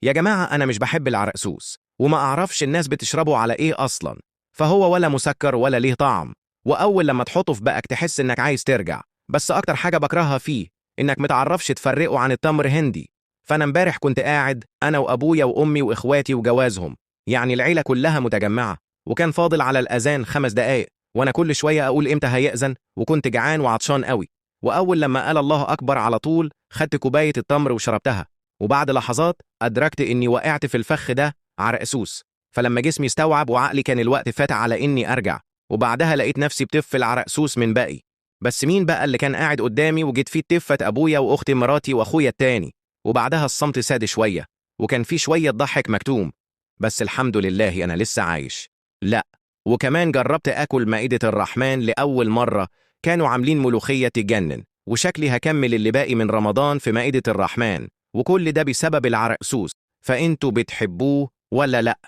يا جماعة أنا مش بحب العرقسوس وما أعرفش الناس بتشربه على إيه أصلا، فهو ولا مسكر ولا ليه طعم، وأول لما تحطه في بقك تحس إنك عايز ترجع. بس أكتر حاجة بكرهها فيه إنك متعرفش تفرقه عن التمر هندي. فأنا امبارح كنت قاعد أنا وأبويا وأمي وإخواتي وجوازهم، يعني العيلة كلها متجمعة، وكان فاضل على الأذان 5 دقايق، وأنا كل شوية أقول إمتى هيأذن، وكنت جعان وعطشان قوي. وأول لما قال الله أكبر على طول خدت كوباية التمر وشربتها، وبعد لحظات أدركت إني وقعت في الفخ ده عرقسوس. فلما جسمي استوعب وعقلي كان الوقت فات على إني أرجع، وبعدها لقيت نفسي بتف العرقسوس من باقي. بس مين بقى اللي كان قاعد قدامي وجيت فيه تفة أبويا وأختي مراتي وأخويا التاني. وبعدها الصمت ساد شوية، وكان في شوية ضحك مكتوم. بس الحمد لله أنا لسه عايش. لا، وكمان جربت آكل مائدة الرحمن لأول مرة، كانوا عاملين ملوخية تجنن، وشكلي هكمل اللي باقي من رمضان في مائدة الرحمن، وكل ده بسبب العرقسوس. فأنتوا بتحبوه ولا لأ؟